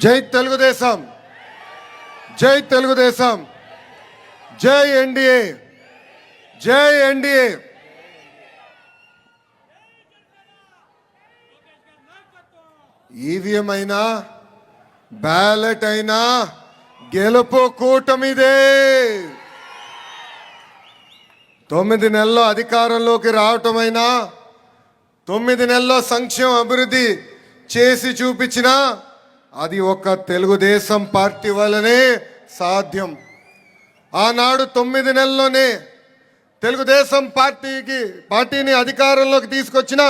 జై తెలుగుదేశం, జై తెలుగుదేశం, జై ఎన్డీఏ, జై ఎన్డీఏ. ఈవీఎం అయినా బ్యాలెట్ అయినా గెలుపు కూటమిదే. 9 నెలల్లో అధికారంలోకి రావటమైనా 9 నెలల్లో సంక్షేమ అభివృద్ధి చేసి చూపించినా అది ఒక తెలుగుదేశం పార్టీ వల్లనే సాధ్యం. ఆనాడు 9 నెలల్లోనే తెలుగుదేశం పార్టీని అధికారంలోకి తీసుకొచ్చిన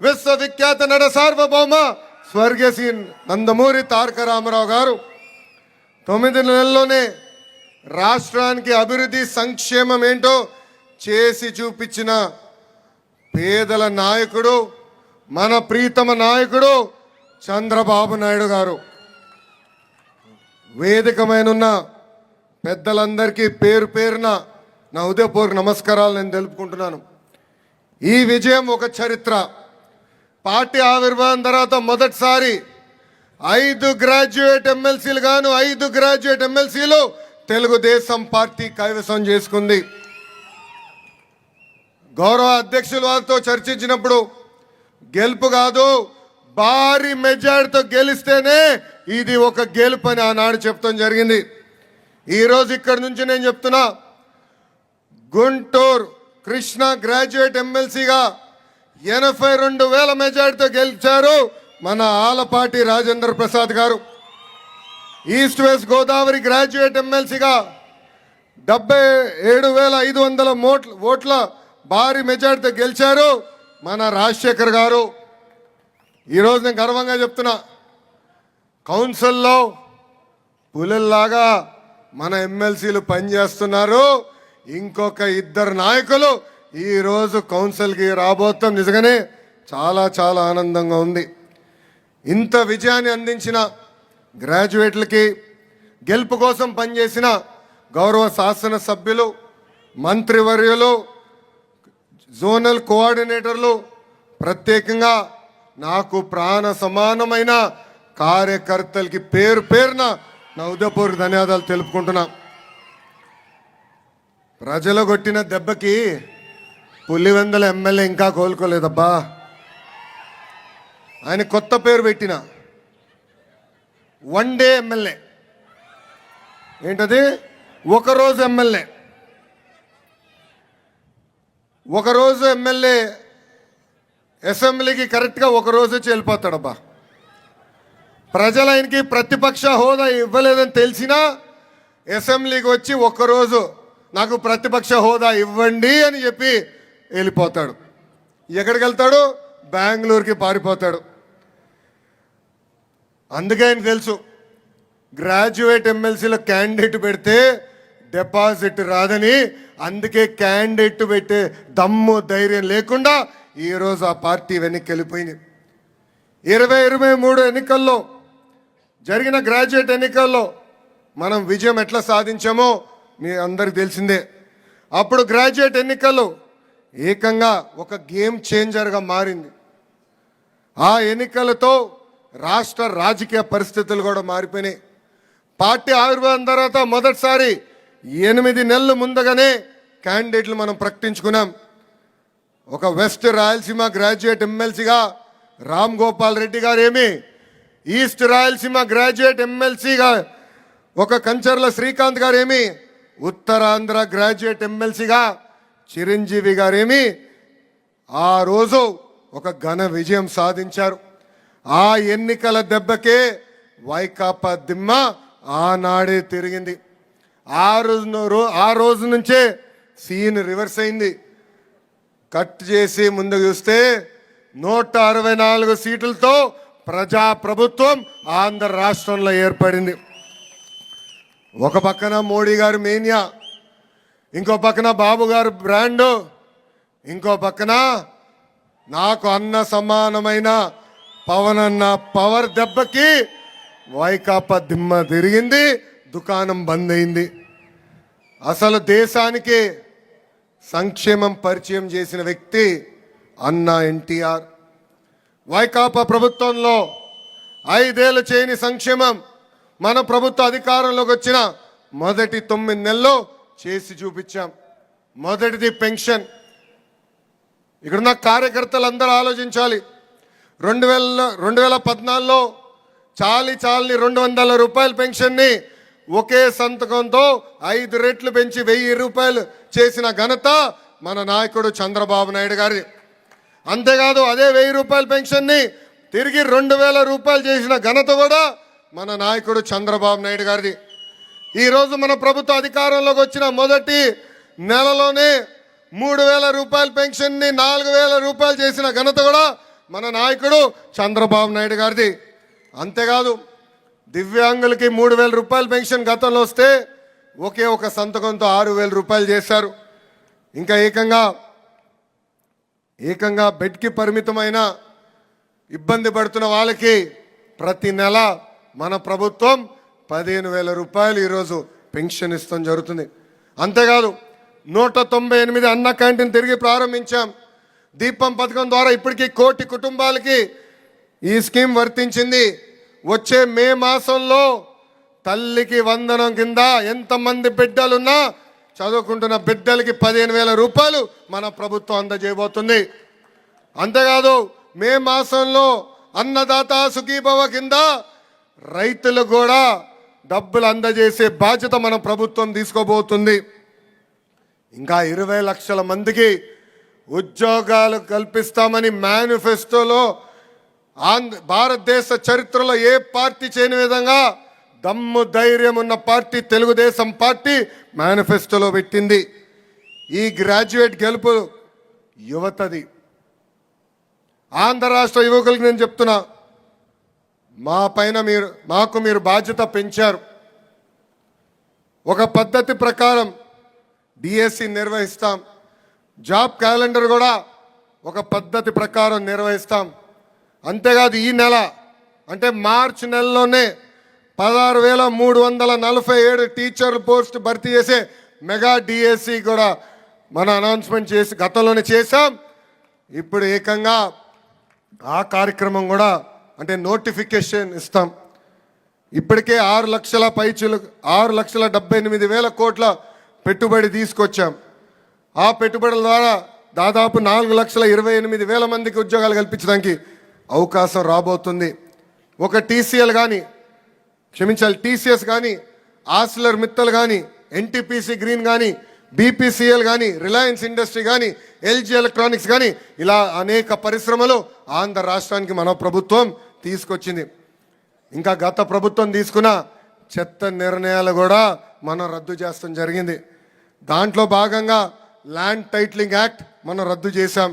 విశ్వవిఖ్యాత నట సార్వభౌమ స్వర్గీయ శ్రీ నందమూరి తారక రామారావు గారు 9 నెలల్లోనే రాష్ట్రానికి అభివృద్ధి సంక్షేమం ఏంటో చేసి చూపించిన పేదల నాయకుడు, మన ప్రీతమ నాయకుడు చంద్రబాబు నాయుడు గారు. వేదికమైన పెద్దలందరికీ పేరు పేరున నా హృదయపూర్వక నమస్కారాలు నేను తెలుపుకుంటున్నాను. ఈ విజయం ఒక చరిత్ర. పార్టీ ఆవిర్భావం తర్వాత మొదటిసారి 5 గ్రాడ్యుయేట్ ఎమ్మెల్సీలు గాను 5 గ్రాడ్యుయేట్ ఎమ్మెల్సీలు తెలుగుదేశం పార్టీ కైవసం చేసుకుంది. గౌరవ అధ్యక్షుల వారితో చర్చించినప్పుడు గెలుపు కాదు, భారీ మెజారిటీతో గెలిస్తేనే ఇది ఒక గెలుపు అని ఆనాడు చెప్తాం జరిగింది. ఈరోజు ఇక్కడి నుంచి నేను చెప్తున్నా, గుంటూరు కృష్ణ గ్రాడ్యుయేట్ ఎమ్మెల్సీగా 82,000 మెజారిటీతో గెలిచారు మన ఆలపాటి రాజేంద్ర ప్రసాద్ గారు. ఈస్ట్ వెస్ట్ గోదావరి గ్రాడ్యుయేట్ ఎమ్మెల్సీగా 77,500 ఓట్ల భారీ మెజారిటీతో గెలిచారు మన రాజశేఖర్ గారు. ఈరోజు నేను గర్వంగా చెప్తున్నా, కౌన్సిల్లో పులిల్లాగా మన ఎమ్మెల్సీలు పనిచేస్తున్నారు. ఇంకొక 2 నాయకులు ఈరోజు కౌన్సిల్కి రాబోతాం. నిజంగానే చాలా చాలా ఆనందంగా ఉంది. ఇంత విజయాన్ని అందించిన గ్రాడ్యుయేట్లకి, గెలుపు కోసం పనిచేసిన గౌరవ శాసనసభ్యులు, మంత్రివర్యులు, జోనల్ కోఆర్డినేటర్లు, ప్రత్యేకంగా నాకు ప్రాణ సమానమైన కార్యకర్తలకి పేరు పేరున నా హృదయపూర్వక ధన్యవాదాలు తెలుపుకుంటున్నా. ప్రజలు కొట్టిన దెబ్బకి పులివెందుల ఎమ్మెల్యే ఇంకా కోలుకోలేదబ్బా. ఆయన కొత్త పేరు పెట్టిన వన్ డే ఎమ్మెల్యే. ఏంటది? ఒకరోజు ఎమ్మెల్యే. ఒకరోజు ఎమ్మెల్యే అసెంబ్లీకి కరెక్ట్గా ఒకరోజు వచ్చి వెళ్ళిపోతాడబ్బా. ప్రజలు ఆయనకి ప్రతిపక్ష హోదా ఇవ్వలేదని తెలిసినా అసెంబ్లీకి వచ్చి ఒక్కరోజు నాకు ప్రతిపక్ష హోదా ఇవ్వండి అని చెప్పి వెళ్ళిపోతాడు. ఎక్కడికి వెళ్తాడు? బెంగళూరుకి పారిపోతాడు. అందుకే ఆయన తెలుసు, గ్రాడ్యుయేట్ ఎమ్మెల్సీలో క్యాండిడేట్ పెడితే డిపాజిట్ రాదని. అందుకే క్యాండిడేట్ పెట్టే దమ్ము ధైర్యం లేకుండా ఈరోజు ఆ పార్టీ వెనక్కి వెళ్ళిపోయింది. 2023 ఎన్నికల్లో జరిగిన గ్రాడ్యుయేట్ ఎన్నికల్లో మనం విజయం ఎట్లా సాధించామో మీ అందరికి తెలిసిందే. అప్పుడు గ్రాడ్యుయేట్ ఎన్నికల్లో ఏకంగా ఒక గేమ్ చేంజర్గా మారింది. ఆ ఎన్నికలతో రాష్ట్ర రాజకీయ పరిస్థితులు కూడా మారిపోయినాయి. పార్టీ ఆవిర్భావం తర్వాత మొదటిసారి 8 నెలలు ముందుగానే క్యాండిడేట్లు మనం ప్రకటించుకున్నాం. ఒక వెస్ట్ రాయలసీమ గ్రాడ్యుయేట్ ఎమ్మెల్సీగా రామ్ గోపాల్ రెడ్డి గారేమి, ఈస్ట్ రాయలసీమ గ్రాడ్యుయేట్ ఎమ్మెల్సీగా ఒక కంచర్ల శ్రీకాంత్ గారేమి, ఉత్తరాంధ్ర గ్రాడ్యుయేట్ ఎమ్మెల్సీగా చిరంజీవి గారేమి ఆ రోజు ఒక ఘన విజయం సాధించారు. ఆ ఎన్నికల దెబ్బకే వైకాపా దిమ్మ ఆనాడే తిరిగింది. ఆ రోజు నుంచే సీన్ రివర్స్ అయింది. కట్ చేసి ముందుకు చూస్తే 164 సీట్లతో ప్రజాప్రభుత్వం ఆంధ్ర రాష్ట్రంలో ఏర్పడింది. ఒక పక్కన మోడీ గారు మేనియా, ఇంకో పక్కన బాబు గారు బ్రాండు, ఇంకో పక్కన నాకు అన్న సమానమైన పవన్ అన్న పవర్ దెబ్బకి వైకాపా దిమ్మ తిరిగింది, దుకాణం బంద్ అయింది. అసలు దేశానికి సంక్షేమం పరిచయం చేసిన వ్యక్తి అన్న ఎన్టీఆర్. వైకాపా ప్రభుత్వంలో 5 ఏళ్ళు చేయని సంక్షేమం మన ప్రభుత్వ అధికారంలోకి వచ్చిన మొదటి 9 నెలల్లో చేసి చూపించాం. మొదటిది పెన్షన్. ఇక్కడున్న కార్యకర్తలందరూ ఆలోచించాలి. 2014లో చాలని 200 రూపాయల పెన్షన్ని ఒకే సంతకంతో 5 రెట్లు పెంచి 1000 రూపాయలు చేసిన ఘనత మన నాయకుడు చంద్రబాబు నాయుడు గారి. అంతేకాదు అదే 1000 రూపాయల పెన్షన్ని తిరిగి 2000 రూపాయలు చేసిన ఘనత కూడా మన నాయకుడు చంద్రబాబు నాయుడు గారిది. ఈరోజు మన ప్రభుత్వ అధికారంలోకి వచ్చిన మొదటి నెలలోనే 3000 రూపాయల పెన్షన్ని 4000 రూపాయలు చేసిన ఘనత కూడా మన నాయకుడు చంద్రబాబు నాయుడు గారిది. అంతేకాదు దివ్యాంగులకి 3000 రూపాయల పెన్షన్ గతంలో వస్తే ఒకే ఒక సంతకంతో 6000 రూపాయలు చేశారు. ఇంకా ఏకంగా బెడ్కి పరిమితమైన ఇబ్బంది పడుతున్న వాళ్ళకి ప్రతి నెల మన ప్రభుత్వం 15,000 రూపాయలు ఈరోజు పెన్షన్ ఇస్తాం జరుగుతుంది. అంతేకాదు 198 అన్న క్యాంటీన్ తిరిగి ప్రారంభించాం. దీపం పథకం ద్వారా ఇప్పటికీ 1 కోటి కుటుంబాలకి ఈ స్కీమ్ వర్తించింది. వచ్చే మే మాసంలో తల్లికి వందనం కింద ఎంతమంది బిడ్డలున్నా చదువుకుంటున్న బిడ్డలకి 15,000 రూపాయలు మన ప్రభుత్వం అందజేయబోతుంది. అంతేకాదు మే మాసంలో అన్నదాత సుఖీభవ కింద రైతులు కూడా డబ్బులు అందజేసే బాధ్యత మన ప్రభుత్వం తీసుకోబోతుంది. ఇంకా 20 లక్షల మందికి ఉద్యోగాలు కల్పిస్తామని మేనిఫెస్టోలో భారతదేశ చరిత్రలో ఏ పార్టీ చేయని విధంగా దమ్ము ధైర్యం ఉన్న పార్టీ తెలుగుదేశం పార్టీ మేనిఫెస్టోలో పెట్టింది. ఈ గ్రాడ్యుయేట్ గెలుపు యువతది. ఆంధ్ర రాష్ట్ర యువకులకు నేను చెప్తున్నా, మాకు మీరు బాధ్యత పెంచారు. ఒక పద్ధతి ప్రకారం డిఎస్సి నిర్వహిస్తాం. జాబ్ క్యాలెండర్ కూడా ఒక పద్ధతి ప్రకారం నిర్వహిస్తాం. అంతేకాదు ఈ నెల అంటే మార్చి నెలలోనే 16,347 టీచర్ల పోస్ట్ భర్తీ చేసే మెగా డిఎస్సి కూడా మన అనౌన్స్మెంట్ చేసి గతంలోనే చేశాం. ఇప్పుడు ఏకంగా ఆ కార్యక్రమం కూడా అంటే నోటిఫికేషన్ ఇస్తాం. ఇప్పటికే 6,78,000 కోట్ల పెట్టుబడి తీసుకొచ్చాం. ఆ పెట్టుబడుల ద్వారా దాదాపు 4,28,000 మందికి ఉద్యోగాలు కల్పించడానికి అవకాశం రాబోతుంది. ఒక టీసీఎస్ కానీ, ఆసిలర్ మిత్తల్ కానీ, ఎన్టీపీసీ గ్రీన్ కానీ, బీపీసీఎల్ కానీ, రిలయన్స్ ఇండస్ట్రీ కానీ, ఎల్జీ ఎలక్ట్రానిక్స్ కానీ ఇలా అనేక పరిశ్రమలు ఆంధ్ర రాష్ట్రానికి మన ప్రభుత్వం తీసుకొచ్చింది. ఇంకా గత ప్రభుత్వం తీసుకున్న చెత్త నిర్ణయాలు కూడా మనం రద్దు చేస్తాం జరిగింది. దాంట్లో భాగంగా ల్యాండ్ టైటిలింగ్ యాక్ట్ మనం రద్దు చేశాం.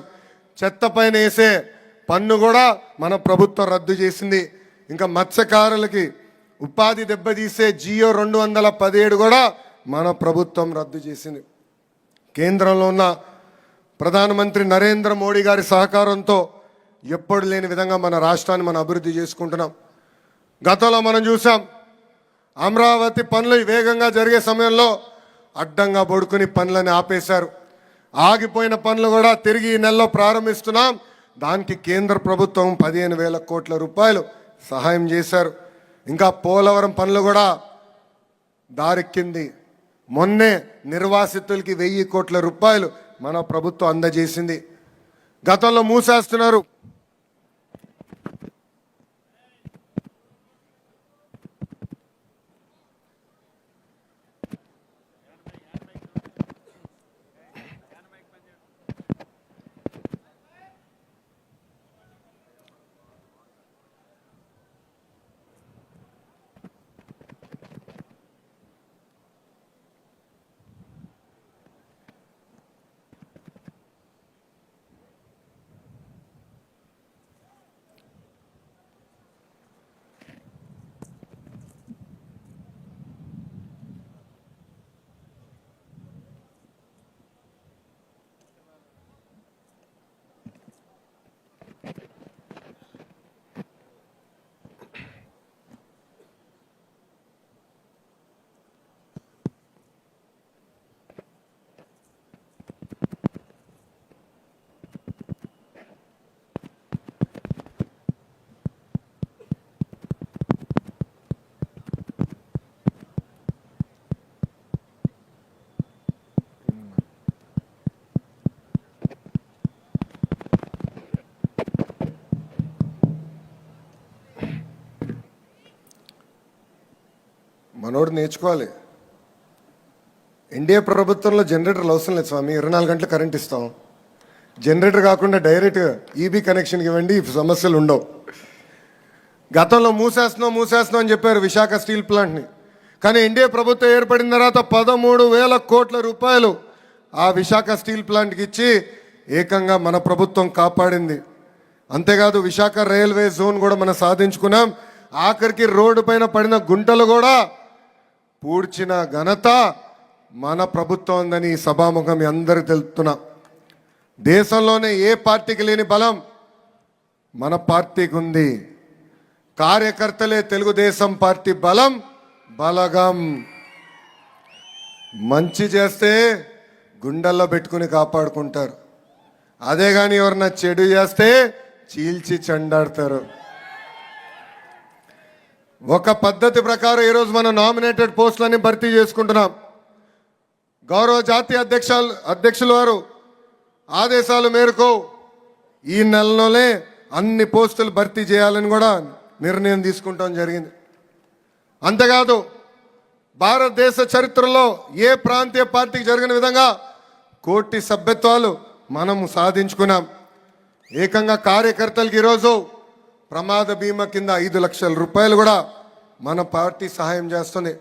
చెత్త పైన వేసే పన్ను కూడా మన ప్రభుత్వం రద్దు చేసింది. ఇంకా మత్స్యకారులకి ఉపాధి దెబ్బతీసే జియో 217 కూడా మన ప్రభుత్వం రద్దు చేసింది. కేంద్రంలో ఉన్న ప్రధానమంత్రి నరేంద్ర మోడీ గారి సహకారంతో ఎప్పుడు లేని విధంగా మన రాష్ట్రాన్ని మనం అభివృద్ధి చేసుకుంటున్నాం. గతంలో మనం చూసాం అమరావతి పనులు వేగంగా జరిగే సమయంలో అడ్డంగా పడుకుని పనులని ఆపేశారు. ఆగిపోయిన పనులు కూడా తిరిగి ఈ నెలలో ప్రారంభిస్తున్నాం. దానికి కేంద్ర ప్రభుత్వం 15,000 కోట్ల రూపాయలు సహాయం చేశారు. ఇంకా పోలవరం పనులు కూడా దారెక్కింది. మొన్నే నిర్వాసితులకి 1,000 కోట్ల రూపాయలు మన ప్రభుత్వం అందజేసింది. గతంలో మూసేస్తున్నారు. మనోడు నేర్చుకోవాలి. ఎన్డీఏ ప్రభుత్వంలో జనరేటర్లు అవసరం లేదు స్వామి, 24 గంటలు కరెంట్ ఇస్తాం. జనరేటర్ కాకుండా డైరెక్ట్ ఈబీ కనెక్షన్కి ఇవ్వండి, సమస్యలు ఉండవు. గతంలో మూసేస్తున్నాం అని చెప్పారు విశాఖ స్టీల్ ప్లాంట్ని. కానీ ఎన్డీఏ ప్రభుత్వం ఏర్పడిన తర్వాత 13,000 కోట్ల రూపాయలు ఆ విశాఖ స్టీల్ ప్లాంట్కి ఇచ్చి ఏకంగా మన ప్రభుత్వం కాపాడింది. అంతేకాదు విశాఖ రైల్వే జోన్ కూడా మనం సాధించుకున్నాం. ఆఖరికి రోడ్డు పైన పడిన గుంటలు కూడా పూడ్చిన ఘనత మన ప్రభుత్వం ఉందని ఈ సభాముఖం మీ అందరికీ తెలుపుతున్నా. దేశంలోనే ఏ పార్టీకి లేని బలం మన పార్టీకి ఉంది. కార్యకర్తలే తెలుగుదేశం పార్టీ బలగం. మంచి చేస్తే గుండెల్లో పెట్టుకుని కాపాడుకుంటారు. అదే కానీ ఎవరన్నా చెడు చేస్తే చీల్చి చెండాడతారు. ఒక పద్ధతి ప్రకారం ఈరోజు మనం నామినేటెడ్ పోస్టులన్నీ భర్తీ చేసుకుంటున్నాం. గౌరవ జాతీయ అధ్యక్షుల వారు ఆదేశాల మేరకు ఈ నెలలోనే అన్ని పోస్టులు భర్తీ చేయాలని కూడా నిర్ణయం తీసుకుంటాం జరిగింది. అంతేకాదు భారతదేశ చరిత్రలో ఏ ప్రాంతీయ పార్టీకి జరిగిన విధంగా 1 కోటి సభ్యత్వాలు మనం సాధించుకున్నాం. ఏకంగా కార్యకర్తలకి ఈరోజు ప్రమాద బీమా కింద 5 లక్షల రూపాయలు కూడా మన పార్టీ సహాయం చేస్తుంది.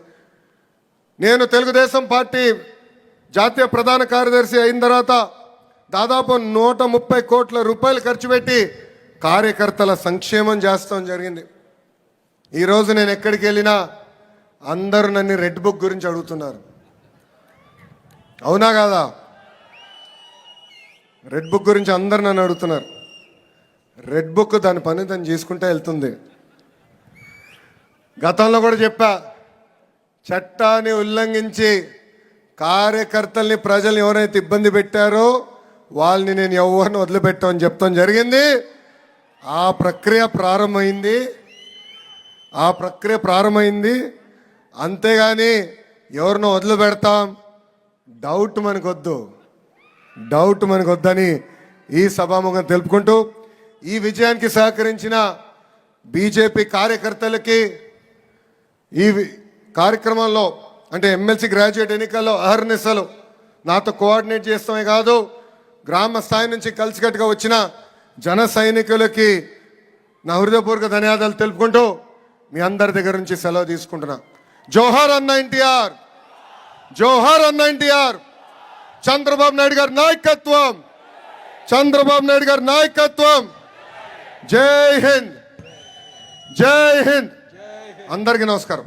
నేను తెలుగుదేశం పార్టీ జాతీయ ప్రధాన కార్యదర్శి అయిన తర్వాత దాదాపు 130 కోట్ల రూపాయలు ఖర్చు పెట్టి కార్యకర్తల సంక్షేమం చేస్తాం జరిగింది. ఈరోజు నేను ఎక్కడికి వెళ్ళినా అందరూ నన్ను రెడ్ బుక్ గురించి అడుగుతున్నారు. అవునా కాదా? రెడ్ బుక్ గురించి అందరు నన్ను అడుగుతున్నారు. రెడ్ బుక్ దాని పని తను చేసుకుంటే వెళ్తుంది. గతంలో కూడా చెప్పా, చట్టాన్ని ఉల్లంఘించి కార్యకర్తల్ని ప్రజలు ఎవరైతే ఇబ్బంది పెట్టారో వాళ్ళని నేను ఎవరిని వదిలిపెట్టామని చెప్తాం జరిగింది. ఆ ప్రక్రియ ప్రారంభమైంది. అంతేగాని ఎవరినో వదిలిపెడతాం డౌట్ మనకొద్దని ఈ సభాముఖం తెలుపుకుంటూ ఈ విజయానికి సహకరించిన బీజేపీ కార్యకర్తలకి ఈ కార్యక్రమంలో అంటే ఎమ్మెల్సీ గ్రాడ్యుయేట్ ఎన్నికల్లో అహర్నిశలు నాతో కోఆర్డినేట్ చేస్తామే కాదు, గ్రామ స్థాయి నుంచి కలిసికట్టుగా వచ్చిన జన సైనికులకి నా హృదయపూర్వక ధన్యవాదాలు తెలుపుకుంటూ మీ అందరి దగ్గర నుంచి సెలవు తీసుకుంటున్నా. జోహార్ అన్న ఎన్టీఆర్, జోహార్ అన్న ఎన్టీఆర్. చంద్రబాబు నాయుడు గారి నాయకత్వం. జై హింద్. అందరికీ నమస్కారం.